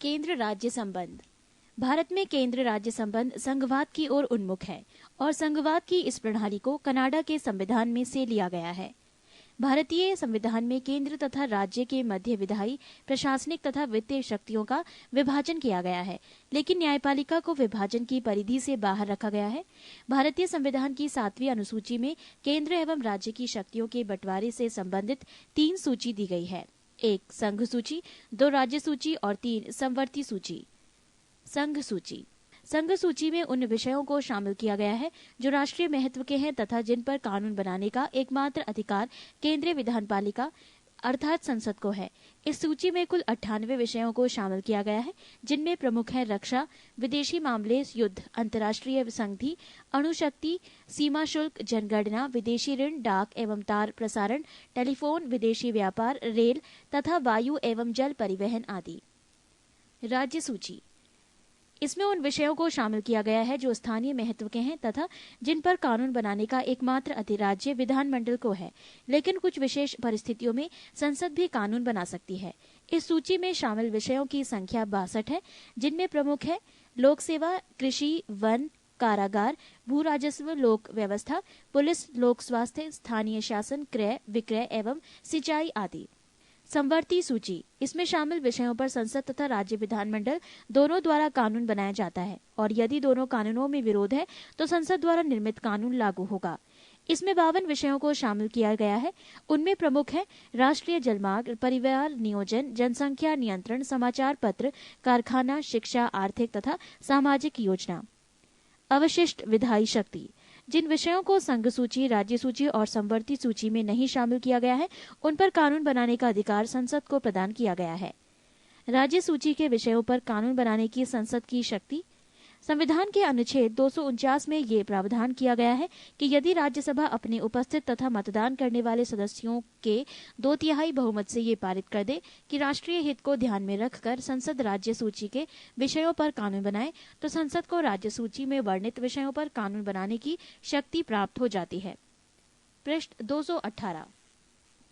केंद्र राज्य संबंध। भारत में केंद्र राज्य संबंध संघवाद की ओर उन्मुख है और संघवाद की इस प्रणाली को कनाडा के संविधान में से लिया गया है। भारतीय संविधान में केंद्र तथा राज्य के मध्य विधायी, प्रशासनिक तथा वित्तीय शक्तियों का विभाजन किया गया है, लेकिन न्यायपालिका को विभाजन की परिधि से बाहर रखा गया है। भारतीय संविधान की 7वीं अनुसूची में केंद्र एवं राज्य की शक्तियों के बंटवारे से संबंधित 3 सूची दी गई है। 1 संघ सूची, 2 राज्य सूची और 3 समवर्ती सूची। संघ सूची। संघ सूची में उन विषयों को शामिल किया गया है जो राष्ट्रीय महत्व के हैं तथा जिन पर कानून बनाने का एकमात्र अधिकार केंद्रीय विधानपालिका अर्थात संसद को है। इस सूची में कुल 98 विषयों को शामिल किया गया है, जिनमें प्रमुख है रक्षा, विदेशी मामले, युद्ध, अंतर्राष्ट्रीय संधि, अणुशक्ति, सीमा शुल्क, जनगणना, विदेशी ऋण, डाक एवं तार प्रसारण, टेलीफोन, विदेशी व्यापार, रेल तथा वायु एवं जल परिवहन आदि। राज्य सूची। इसमें उन विषयों को शामिल किया गया है जो स्थानीय महत्व के हैं तथा जिन पर कानून बनाने का एकमात्र अधिराज्य विधानमंडल को है, लेकिन कुछ विशेष परिस्थितियों में संसद भी कानून बना सकती है। इस सूची में शामिल विषयों की संख्या 62 है, जिनमें प्रमुख है लोक सेवा, कृषि, वन, कारागार, भू राजस्व, लोक व्यवस्था, पुलिस, लोक स्वास्थ्य, स्थानीय शासन, क्रय विक्रय एवं सिंचाई आदि। समवर्ती सूची। इसमें शामिल विषयों पर संसद तथा राज्य विधानमंडल दोनों द्वारा कानून बनाया जाता है और यदि दोनों कानूनों में विरोध है तो संसद द्वारा निर्मित कानून लागू होगा। इसमें 52 विषयों को शामिल किया गया है। उनमें प्रमुख है राष्ट्रीय जलमार्ग, परिवार नियोजन, जनसंख्या नियंत्रण, समाचार पत्र, कारखाना, शिक्षा, आर्थिक तथा सामाजिक योजना। अवशिष्ट विधायी शक्ति। जिन विषयों को संघ सूची, राज्य सूची और समवर्ती सूची में नहीं शामिल किया गया है, उन पर कानून बनाने का अधिकार संसद को प्रदान किया गया है। राज्य सूची के विषयों पर कानून बनाने की संसद की शक्ति। संविधान के अनुच्छेद 249 में ये प्रावधान किया गया है कि यदि राज्यसभा अपने उपस्थित तथा मतदान करने वाले सदस्यों के 2/3 बहुमत से ये पारित कर दे कि राष्ट्रीय हित को ध्यान में रखकर संसद राज्य सूची के विषयों पर कानून बनाए, तो संसद को राज्य सूची में वर्णित विषयों पर कानून बनाने की शक्ति प्राप्त हो जाती है। पृष्ठ 218।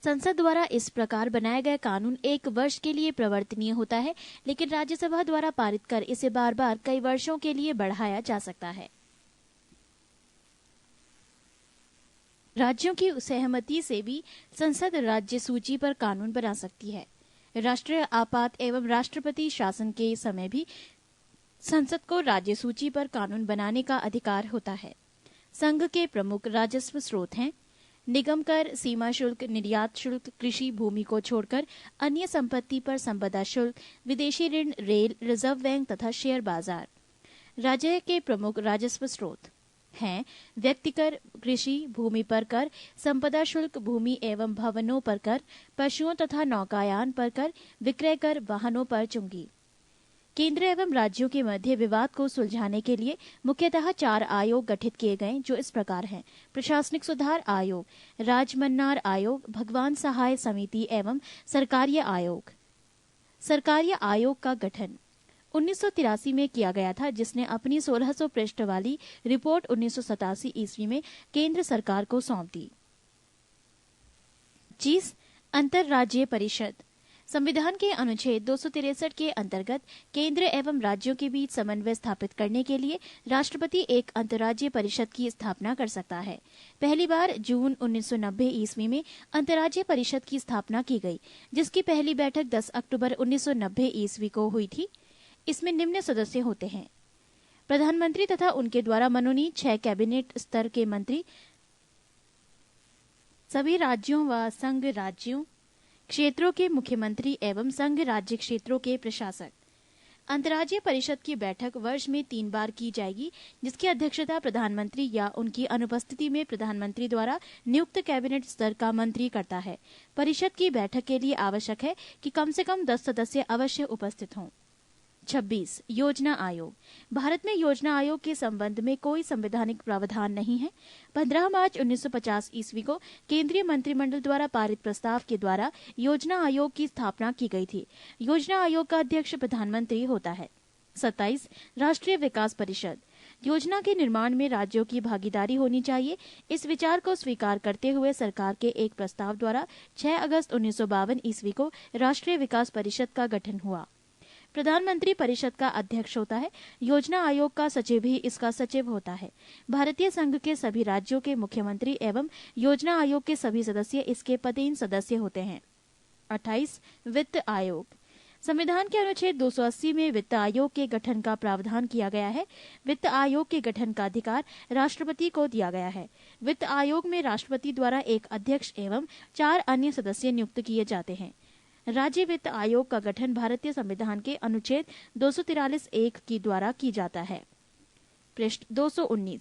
संसद द्वारा इस प्रकार बनाए गए कानून 1 वर्ष के लिए प्रवर्तनीय होता है, लेकिन राज्यसभा द्वारा पारित कर इसे बार बार कई वर्षों के लिए बढ़ाया जा सकता है। राज्यों की सहमति से भी संसद राज्य सूची पर कानून बना सकती है। राष्ट्रीय आपात एवं राष्ट्रपति शासन के समय भी संसद को राज्य सूची पर कानून बनाने का अधिकार होता है। संघ के प्रमुख राजस्व स्रोत हैं निगम कर, सीमा शुल्क, निर्यात शुल्क, कृषि भूमि को छोड़कर अन्य संपत्ति पर संपदा शुल्क, विदेशी ऋण, रेल, रिजर्व बैंक तथा शेयर बाजार। राज्य के प्रमुख राजस्व स्रोत हैं व्यक्ति कर, कृषि भूमि पर कर, संपदा शुल्क, भूमि एवं भवनों पर कर, पशुओं तथा नौकायान पर कर, विक्रय कर, वाहनों पर चुंगी। केंद्र एवं राज्यों के मध्य विवाद को सुलझाने के लिए मुख्यतः 4 आयोग गठित किए गए, जो इस प्रकार हैं: प्रशासनिक सुधार आयोग, राजमन्नार आयोग, भगवान सहाय समिति एवं सरकारीय आयोग। सरकारीय आयोग का गठन 1983 में किया गया था, जिसने अपनी 1600 पृष्ठ वाली रिपोर्ट 1987 ईस्वी में केंद्र सरकार को सौंप दी। 20 अंतर्राज्यीय परिषद। संविधान के अनुच्छेद 263 के अंतर्गत केंद्र एवं राज्यों के बीच समन्वय स्थापित करने के लिए राष्ट्रपति एक अंतर्राज्यीय परिषद की स्थापना कर सकता है। पहली बार जून 1990 ईस्वी में अंतर्राज्यीय परिषद की स्थापना की गई, जिसकी पहली बैठक 10 अक्टूबर 1990 ईस्वी को हुई थी। इसमें निम्न सदस्य होते हैं: प्रधानमंत्री तथा उनके द्वारा मनोनीत 6 कैबिनेट स्तर के मंत्री, सभी राज्यों व संघ राज्यों क्षेत्रों के मुख्यमंत्री एवं संघ राज्य क्षेत्रों के प्रशासक। अंतर्राज्यीय परिषद की बैठक वर्ष में 3 बार की जाएगी, जिसकी अध्यक्षता प्रधानमंत्री या उनकी अनुपस्थिति में प्रधानमंत्री द्वारा नियुक्त कैबिनेट स्तर का मंत्री करता है। परिषद की बैठक के लिए आवश्यक है कि कम से कम 10 सदस्य अवश्य उपस्थित हों। 26 योजना आयोग। भारत में योजना आयोग के संबंध में कोई संवैधानिक प्रावधान नहीं है। 15 मार्च 1950 ईस्वी को केंद्रीय मंत्रिमंडल द्वारा पारित प्रस्ताव के द्वारा योजना आयोग की स्थापना की गई थी। योजना आयोग का अध्यक्ष प्रधानमंत्री होता है। 27 राष्ट्रीय विकास परिषद। योजना के निर्माण में राज्यों की भागीदारी होनी चाहिए। इस विचार को स्वीकार करते हुए सरकार के एक प्रस्ताव द्वारा 6 अगस्त 1952 ईस्वी को राष्ट्रीय विकास परिषद का गठन हुआ। प्रधानमंत्री परिषद का अध्यक्ष होता है। योजना आयोग का सचिव भी इसका सचिव होता है। भारतीय संघ के सभी राज्यों के मुख्यमंत्री एवं योजना आयोग के सभी सदस्य इसके पदेन सदस्य होते हैं। 28 वित्त आयोग। संविधान के अनुच्छेद 280 में वित्त आयोग के गठन का प्रावधान किया गया है। वित्त आयोग के गठन का अधिकार राष्ट्रपति को दिया गया है। वित्त आयोग में राष्ट्रपति द्वारा एक अध्यक्ष एवं 4 अन्य सदस्य नियुक्त किए जाते हैं। राज्य वित्त आयोग का गठन भारतीय संविधान के अनुच्छेद 243(1) की द्वारा की जाता है। पृष्ठ 219।